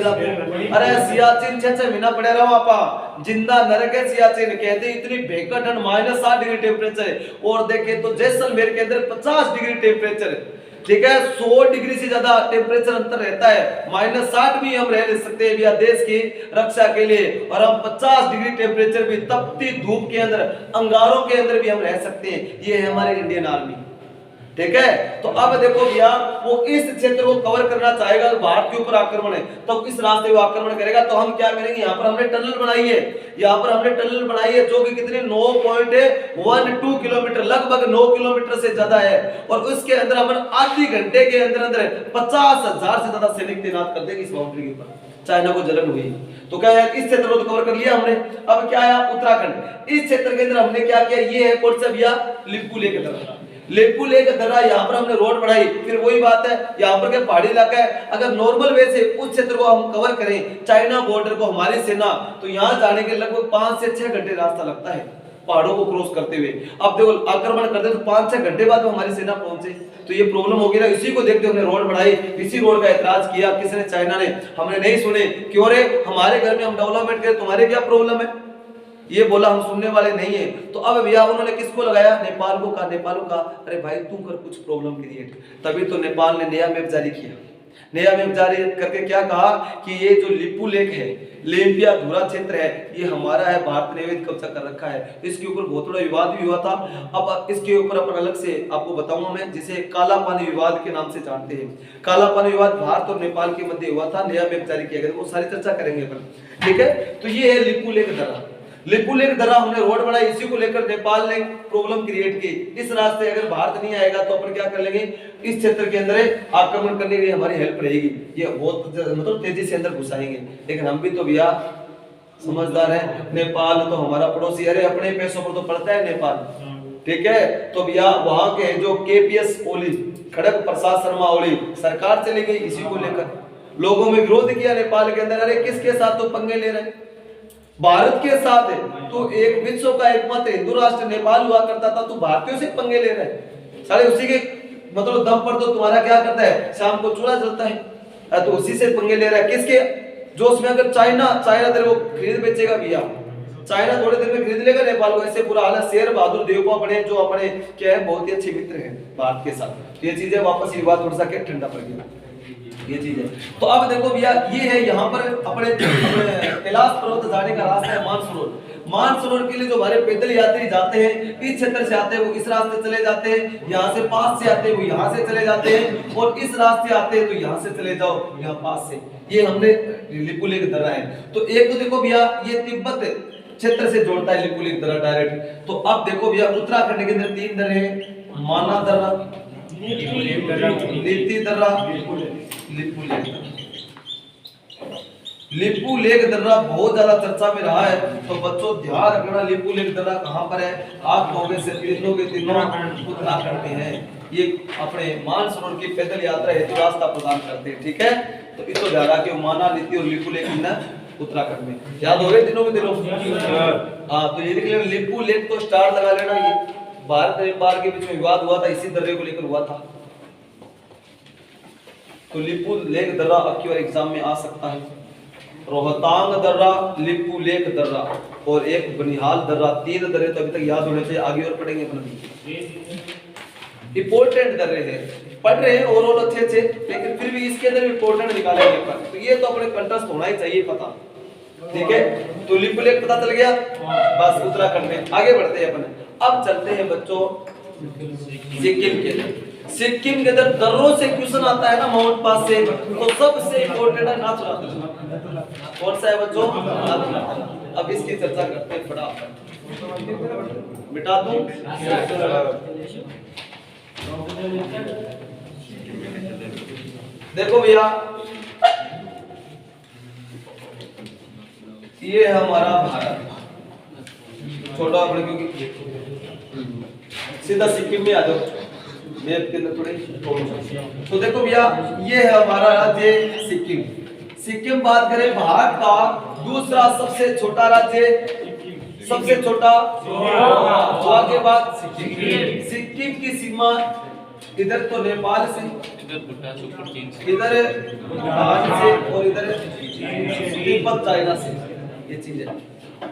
अरे सियाचिन 6 महीना पड़े रहा आपा, जिंदा नरक है सियाचिन, कहते इतनी भयंकर ठंड, -60 डिग्री टेम्परेचर है, और देखे तो जैसलमेर के अंदर 50 डिग्री टेम्परेचर है, ठीक है, 100 डिग्री से ज्यादा टेम्परेचर अंतर रहता है, -60 भी हम रह सकते हैं भैया देश की रक्षा के लिए, और हम 50 डिग्री टेम्परेचर भी तपती धूप के अंदर, अंगारों के अंदर भी हम रह सकते हैं। ये है हमारे इंडियन आर्मी, ठीक है। तो अब देखो भैया वो इस क्षेत्र को कवर करना चाहेगा, भारत के ऊपर आक्रमण है, तो इस रास्ते वो आक्रमण करेगा, तो हम क्या करेंगे, यहाँ पर हमने टनल बनाई है, यहाँ पर हमने टनल बनाई है जो कि कितनी 9.12 किलोमीटर, लगभग 9 किलोमीटर से ज्यादा है, और उसके अंदर हम आधे घंटे के अंदर अंदर 50,000 से ज्यादा सैनिक तैनात कर देंगे इस बाउंड्री के ऊपर। चाइना को जलन हुई तो क्या है, इस क्षेत्र को कवर कर लिया हमने। अब क्या आया, उत्तराखंड, इस क्षेत्र के अंदर हमने क्या किया, ये है कौन सा भैया, लिपू लेक दर्रा, लिपू लेक दर्रा, यहाँ पर हमने रोड बढ़ाई। फिर वही बात है, यहाँ पर क्या पहाड़ी इलाका है, अगर नॉर्मल वे से उस क्षेत्र को हम कवर करें, चाइना बॉर्डर को हमारी सेना, तो यहाँ जाने के लगभग 5 से 6 घंटे रास्ता लगता है पहाड़ों को क्रॉस करते हुए। अब देखो आक्रमण करते तो 5-6 घंटे बाद हमारी सेना पहुंचे, तो ये प्रॉब्लम होगी ना। इसी को देखते हमने रोड बढ़ाई, इसी रोड का ऐतराज किया किसने, चाइना ने, हमने नहीं सुने, क्यों रे हमारे घर में हम डेवलपमेंट करें, तुम्हारे क्या प्रॉब्लम है, ये बोला, हम सुनने वाले नहीं है। तो अब भैया उन्होंने किसको लगाया, नेपाल को कहा, नेपाल को कहा अरे भाई तू कर कुछ प्रॉब्लम क्रिएट, तभी तो नेपाल ने नया मैप जारी किया। नया मैप जारी करके क्या कहा कि ये जो लिपू लेक है, लेम्पिया धुरा क्षेत्र है, ये हमारा है, भारत ने अवैध कब्जा कर रखा है। इसके ऊपर बहुत बड़ा विवाद भी हुआ था। अब इसके ऊपर अपन अलग से आपको बताऊंगा मैं, जिसे काला पानी विवाद के नाम से जानते हैं। काला पानी विवाद भारत और नेपाल के मध्य हुआ था, नया मैप जारी किया गया, वो सारी चर्चा करेंगे अपन, ठीक है। तो ये है लिपू लेक दर्रा, लिपू लेक दर्रा हमने रोड बनाई, इसी को लेकर नेपाल ने प्रॉब्लम क्रिएट की। इस रास्ते अगर भारत नहीं आएगा तो अपन क्या कर लेंगे, इस क्षेत्र के अंदर आक्रमण करने के लिए हमारी हेल्प रहेगी, ये बहुत मतलब तेजी से अंदर घुसाएंगे। लेकिन हम भी तो भैया समझदार है, नेपाल तो हमारा पड़ोसी, अरे अपने पैसों पर तो पड़ता है नेपाल, ठीक है। तो भैया वहां के जो केपीएस ओली, खड़ग प्रसाद शर्मा ओली सरकार चली गई, इसी को लेकर लोगों में विरोध किया नेपाल के अंदर, अरे किसके साथ तो पंगे ले रहे, भारत के साथ है। तो एक विश्व का एकमात्र हिंदू राष्ट्र नेपाल हुआ करता था, तो भारतीयों से पंगे ले रहे सारे, उसी के मतलब दम पर तो तुम्हारा क्या करता है, शाम को चूल्हा जलता है, तो उसी से पंगे ले रहा है, किसके जोश में। अगर चाइना तेरे को खरीद बेचेगा भैया, चाइना थोड़े दिन में खरीद लेगा नेपाल को, ऐसे बुरा हाल है। शेर बहादुर देवपा बने जो अपने क्या है बहुत ही अच्छे मित्र हैं भारत के साथ, ये चीजें वापस विवाद थोड़ा सा क्या ठंडा पड़ गया, ये चीज है। तो अब देखो भैया ये है यहाँ पर अपने कैलाश पर्वत जाने का रास्ता है मानसरोवर। मानसरोवर के लिए जो हमारे पैदल यात्री जाते हैं, इस क्षेत्र से आते हैं वो इस रास्ते चले जाते हैं, यहाँ से पास से आते हैं वो यहाँ से चले जाते हैं, और इस रास्ते आते हैं तो यहाँ से चले जाओ यहाँ पास से। ये हमने लिपुलेख दर्रा है। तो एक तो देखो भैया ये तिब्बत क्षेत्र से जोड़ता है लिपुलेख दर्रा डायरेक्ट। तो अब देखो भैया उत्तराखंड के अंदर 3 दर्रे हैं, माना दर्रा, नीति दर्रा, लिपुलेख दर्रा बहुत ज्यादा चर्चा में रहा है। तो बच्चों ध्यान रखना लिपुलेख दर्रा कहाँ पर है। आप कहोगे से तीनों के तीनों उत्तराखंड में है। ये अपने मानसरोवर की पैदल यात्रा हेतु रास्ता प्रदान करते हैं, ठीक है। तो इसको ध्यान रखिए, माना, नीति और लिपुलेख उत्तराखंड में। याद हो गए तीनों के तीनों? हाँ, तो ये लिख लेना लिपुलेख, तो स्टार लगा लेना। ये भारत नेपाल के बीच में विवाद हुआ था, इसी दर्रे को लेकर हुआ था। तो लिपुलेख दर्रा आपकी बार एग्जाम में आ सकता है। रोहतांग दर्रा, लिपुलेख दर्रा और एक बनिहाल दर्रा, 3 दर्रे तो अभी तक याद होने चाहिए, आगे और पढ़ेंगे अपन। इंपोर्टेंट दर्रे हैं, पढ़ रहे हैं ओवरऑल अच्छे, लेकिन फिर भी इसके अंदर इंपोर्टेंट निकालेंगे पर। तो ये तो अपने कंटेस्ट होना ही चाहिए पता, ठीक है। तो लिपुलेख पता चल गया, बस उत्तराखंड में। आगे बढ़ते हैं अपन। अब चलते हैं बच्चों सिक्किम के अंदर। सिक्किम के अंदर दर्रों से क्वेश्चन आता है ना माउंट पास से, तो सबसे इंपोर्टेंट है नाथुला दर्रा। कौन सा है बच्चों? नाथुला। अब इसकी चर्चा करते हैं फटाफट, मिटा दूं। देखो भैया ये है हमारा भारत, छोटा अपने क्योंकि सीधा सिक्किम में आ जाओ मैप के अंदर थोड़े। तो देखो भैया ये है हमारा राज्य सिक्किम। सिक्किम बात करें भारत का दूसरा सबसे छोटा राज्य, सबसे छोटा गोवा के बाद सिक्किम की सीमा इधर तो नेपाल से, इधर भूटान से और इधर तिब्बत चाइना से, ये चीज है।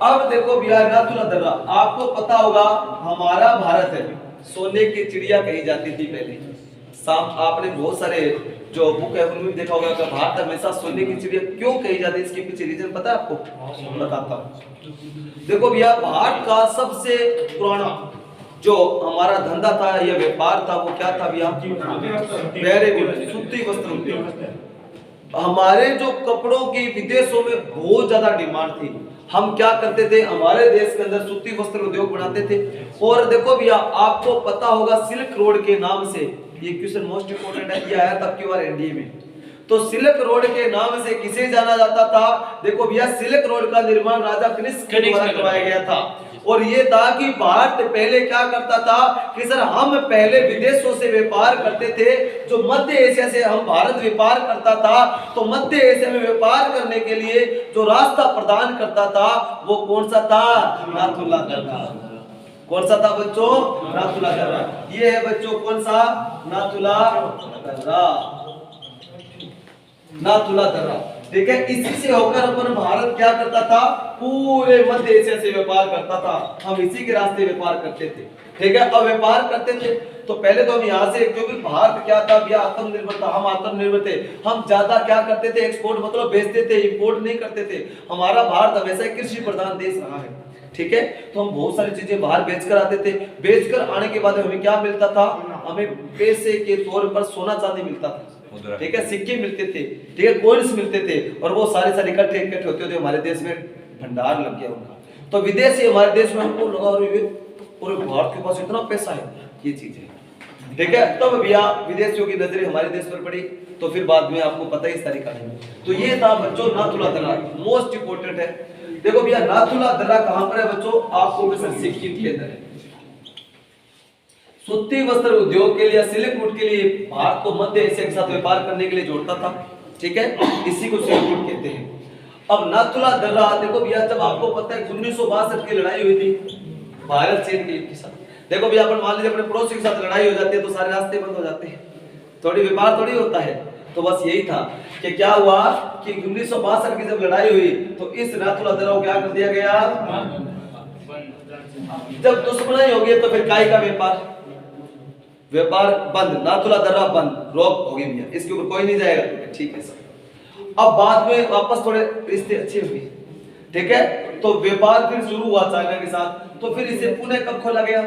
अब देखो भैया नाथुला दर्रा, आपको पता होगा हमारा भारत है सोने की चिड़िया कही जाती थी पहले। आपने बहुत सारे जो बुक है उनमें देखा होगा कि भारत हमेशा सोने की चिड़िया क्यों कही जाती है, इसके पीछे रीजन पता है आपको? बताता हूँ। देखो भैया भारत का सबसे पुराना जो हमारा धंधा था या व्यापार था वो क्या था भैया? सूती वस्त्र उद्योग। हमारे जो कपड़ों की विदेशों में बहुत ज्यादा डिमांड थी। हम क्या करते थे, हमारे देश के अंदर सूती वस्त्र उद्योग बनाते थे। और देखो भैया आपको पता होगा सिल्क रोड के नाम से, ये क्वेश्चन मोस्ट इंपोर्टेंट है, ये आया था आपकी बार एनडीए में। तो सिल्क रोड के नाम से किसे जाना जाता था? देखो भैया सिल्क रोड का निर्माण राजा कनिष्क के द्वारा करवाया गया था। और ये था कि भारत पहले क्या करता था कि सर हम पहले विदेशों से व्यापार करते थे, जो मध्य एशिया से हम भारत व्यापार करता था। तो मध्य एशिया में व्यापार करने के लिए जो रास्ता प्रदान करता था वो कौन सा था? नाथुला दर्रा। कौन सा था बच्चों? नाथुला दर्रा। ये है बच्चों कौन सा? नाथुला दर्रा। नाथुला दर्रा, ठीक है। इसी से होकर अपन भारत क्या करता था? पूरे मध्य एशिया से व्यापार करता था। हम इसी के रास्ते व्यापार करते थे, ठीक है। अब व्यापार करते थे तो पहले तो हम यहाँ से, क्योंकि भारत क्या था भैया आत्मनिर्भर था, हम आत्मनिर्भर थे। हम ज्यादा क्या करते थे? एक्सपोर्ट मतलब बेचते थे, इंपोर्ट नहीं करते थे। हमारा भारत हमेशा कृषि प्रधान देश रहा है, ठीक है। तो हम बहुत सारी चीजें बाहर बेचकर आते थे। बेचकर आने के बाद हमें क्या मिलता था? हमें पैसे के तौर पर सोना चांदी मिलता था, ठीक है। सिक्के मिलते थे, ठीक है, कॉइन्स मिलते थे। और वो सारे इकट्ठे होते थे। हमारे देश में भंडार लग गया उनका। तो विदेशी हमारे देश में हमको लगा और भारत के पास इतना पैसा है, ये चीज है, ठीक है। तब भैया विदेशियों की नजरें हमारे देश पर पड़ी। तो फिर बाद में आपको पता ही सारी कहानी। तो ये था बच्चों नाथुला दर्रा, मोस्ट इंपोर्टेंट है। देखो भैया नाथुला दर्रा कहां पर है बच्चों? आपको सिक्किम के अंदर है। सूती वस्त्र उद्योग के लिए, सिल्क रूट के लिए भारत को मध्य एशिया के साथ व्यापार करने के लिए जोड़ता था, ठीक है। इसी को सिल्क रूट कहते हैं। अब नाथुला दर्रा देखो भैया, जब आपको पता है 1962 की लड़ाई हुई थी भारत चीन के साथ। देखो भैया अपन मान लीजिए अपने पड़ोसी के साथ लड़ाई हो जाती है तो सारे रास्ते बंद हो जाते हैं, थोड़ी व्यापार थोड़ी होता है। तो बस यही था कि क्या हुआ कि 1962 की जब लड़ाई हुई तो इस नाथुला दर्रा को क्या कर दिया गया? जब दुश्मनी हो गई तो फिर काय का व्यापार, व्यापार बंद, नाथुला दर्रा बंद, रोक होगी भैया, इसके ऊपर कोई नहीं जाएगा। ठीक है सर। अब बाद में वापस थोड़े रिश्ते अच्छे हुए, ठीक है, तो व्यापार फिर शुरू हुआ चाइना के साथ। तो फिर इसे पुणे कब खोला गया?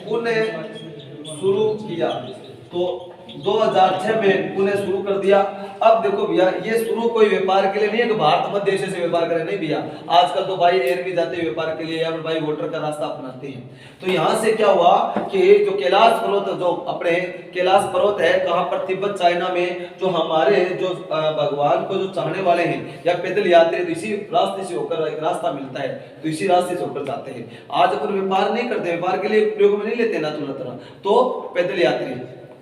पुणे शुरू किया तो 2006 में पुणे शुरू कर दिया। अब देखो भैया, ये शुरू कोई व्यापार के लिए नहीं है कि भारत मध्य देश से व्यापार करें, नहीं भैया। आजकल तो भाई एयर भी जाते हैं व्यापार के लिए, या फिर भाई वाटर का रास्ता अपनाते हैं। तो यहाँ से क्या हुआ कि जो कैलाश पर्वत, जो अपने कैलाश पर्वत है, कहाँ पर? तिब्बत चाइना में। जो हमारे जो भगवान को जो चाहने वाले हैं या पैदल यात्री, तो इसी रास्ते से होकर एक रास्ता मिलता है, तो इसी रास्ते से होकर जाते हैं। आज अपन व्यापार नहीं करते, व्यापार के लिए प्रयोग में नहीं लेते ना तुरंत, तो पैदल यात्री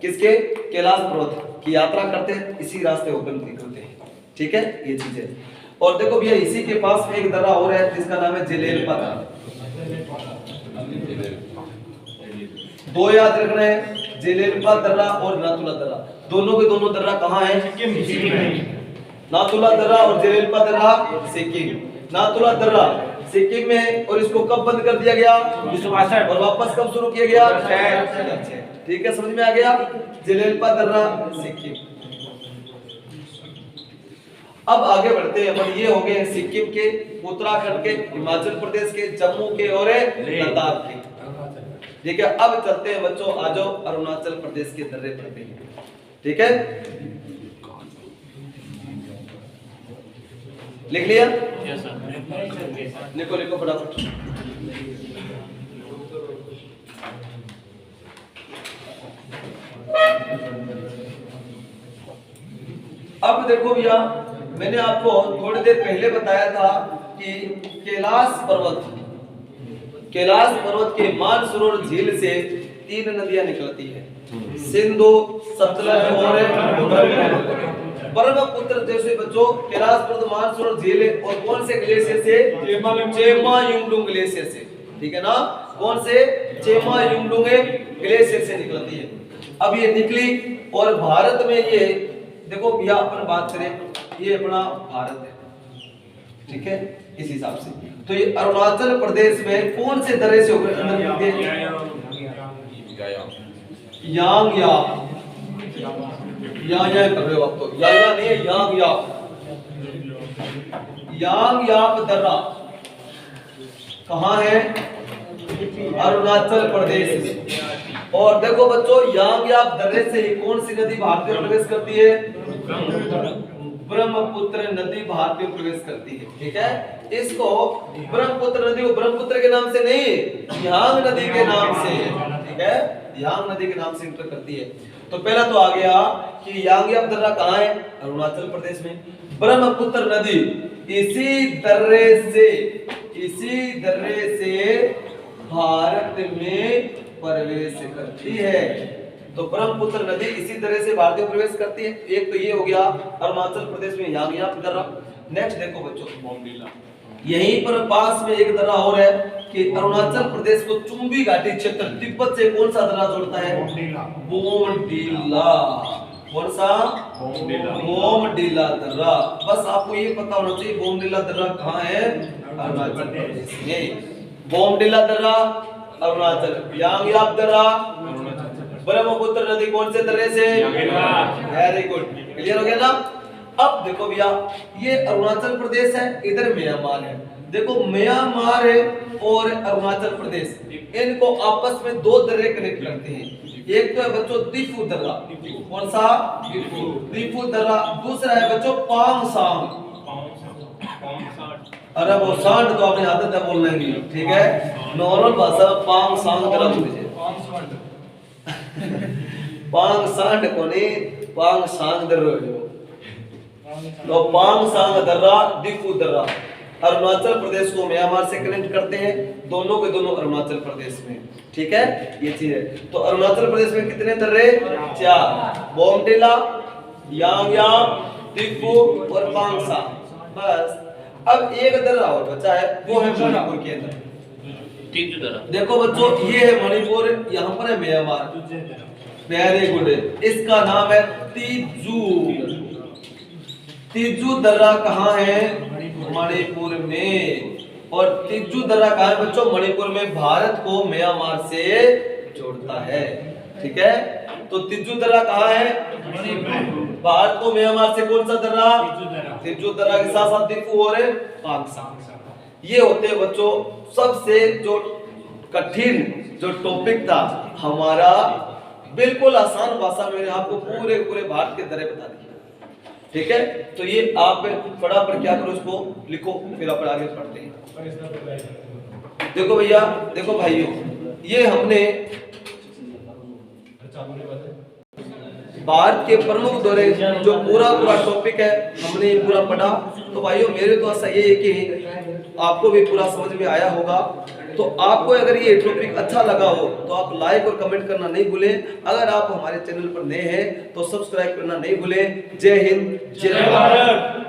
किसके? कैलाश पर्वत की यात्रा करते हैं, इसी रास्ते होकर निकलते हैं। ठीक है, ये चीज है। और देखो भैया, इसी के पास में एक दर्रा और है जिसका नाम है जेलेलपा दर्रा। दो याद रखना है, जेलेलपा दर्रा और नाथुला दर्रा। दोनों के दोनों दर्रा कहाँ है? नाथुला दर्रा और जेलेलपा दर्रा सिक्किम। नाथुला दर्रा सिक्किम में, और इसको कब बंद कर दिया गया? 1962। और वापस कब शुरू किया गया? ठीक है, समझ में आ गया? जेलेलपा दर्रा सिक्किम। अब आगे बढ़ते हैं अपन। ये हो गए सिक्किम के, उत्तराखंड के, हिमाचल प्रदेश के, जम्मू के और लद्दाख के। ठीक है, अब चलते हैं बच्चों, आ जाओ अरुणाचल प्रदेश के दर्रे पर भी। ठीक है, लिख लिया? लिखो लिखो फटाफट। अब देखो भैया, मैंने आपको थोड़ी देर पहले बताया था कि कैलाश पर्वत के मानसरोवर झील से 3 नदियां निकलती है, सिंधु, सतलज और ब्रह्मपुत्र। जैसे बच्चों, कैलाश पर्वत, मानसरोवर झील, और कौन से ग्लेशियर से? चेमा-युंगडुंग ग्लेशियर से। ठीक है ना? कौन से? चेमा-युंगडुंग ग्लेशियर से निकलती है। अब ये निकली, और भारत में ये देखो भैया, अपन बात करें, ये अपना भारत है, ठीक है, इस हिसाब से। तो ये अरुणाचल प्रदेश में कौन से दर्रे से होकर अंदर मिलते हैं? यांग कर रहे हो आप तो, या नहीं है, यांग दर्रा कहाँ है? अरुणाचल प्रदेश में। और देखो बच्चों, यांग दर्रे से ही कौन सी नदी भारत में प्रवेश करती है? ब्रह्मपुत्र नदी भारत में प्रवेश करती है। ठीक है, इसको ब्रह्मपुत्र नदी को ब्रह्मपुत्र के नाम से नहीं, यांग नदी के नाम से, ठीक है, यांग नदी के नाम से इंटर करती है। तो पहला तो आ गया कि यांग दर्रा कहाँ है? अरुणाचल प्रदेश में। ब्रह्मपुत्र नदी इसी दर्रे से भारत में प्रवेश करती है। तो ब्रह्मपुत्र नदी इसी तरह से भारत में प्रवेश करती है। एक तो ये हो गया अरुणाचल प्रदेश में यांग दर्रा। नेक्स्ट देखो बच्चों, बोमडिला। यहीं पर पास में एक दर्रा और है कि अरुणाचल प्रदेश को चुंबी घाटी क्षेत्र तिब्बत से कौन सा दर्रा जोड़ता है? बोमडिला। कौन सा? बोमडिला दर्रा। बस आपको ये पता होना चाहिए बोमडिला दर्रा कहाँ है? अरुणाचल प्रदेश में। बोमडिला दर्रा अरुणाचल, यांग दर्रा ब्रह्मपुत्र नदी कौन से दर्रे से? वेरी गुड, क्लियर हो गया ना? अब देखो भैया, ये अरुणाचल प्रदेश है, इधर म्यांमार है। देखो म्यांमार है और अरुणाचल प्रदेश, इनको आपस में 2 दर्रे कनेक्ट करते हैं। एक तो है बच्चों दिफू दर्रा। कौन सा? दिफू दर्रा। दूसरा है बच्चों पांगसांग। अरे वो सांड तो आपने आदत है बोलने की, ठीक है, नॉर्मल भाषा में पांगसांग दर्रा बोलिए। पांगसांग को नहीं, पांगसांग दर्रा। तो पांगसांग दर्रा, दिफू दर्रा अरुणाचल प्रदेश को म्यांमार से कनेक्ट करते हैं, दोनों के दोनों अरुणाचल प्रदेश में। ठीक है, ये चीज है। तो अरुणाचल प्रदेश में कितने दर्रे? 4, बोमडिला, यांग, दिफू और पांगसांग। बस अब एक दर्रा और बचा है, वो है मणिपुर के अंदर। देखो बच्चों, ये है मणिपुर, यहाँ पर है म्यांमार। वेरी गुड, इसका नाम है तिजू दर्रा। कहाँ है? मणिपुर में। और तिजू दर्रा कहाँ है बच्चों? मणिपुर में। भारत को म्यांमार से जोड़ता है। ठीक है, तो तिज्जू दर्रा कहाँ है? भारत को म्यांमार से कौन सा दर्रा? तिज्जू दर्रा के साथ साथ दिफू और पांगसांग। ये होते हैं बच्चों सबसे जो कठिन जो टॉपिक था हमारा, बिल्कुल आसान भाषा में आपको पूरे पूरे भारत के दर्रे बता दिए। ठीक है, तो ये आप फटाफट क्या करो, इसको लिखो, फिर आप आगे पढ़ते हैं। देखो भैया, देखो भाइयों, ये हमने भारत के प्रमुख दौरे जो पूरा पूरा टॉपिक है हमने पूरा पढ़ा। तो भाइयों मेरे तो ऐसा ये है कि आपको भी पूरा समझ में आया होगा। तो आपको अगर ये टॉपिक अच्छा लगा हो तो आप लाइक और कमेंट करना नहीं भूलें। अगर आप हमारे चैनल पर नए हैं तो सब्सक्राइब करना नहीं भूलें। जय हिंद, जय भारत।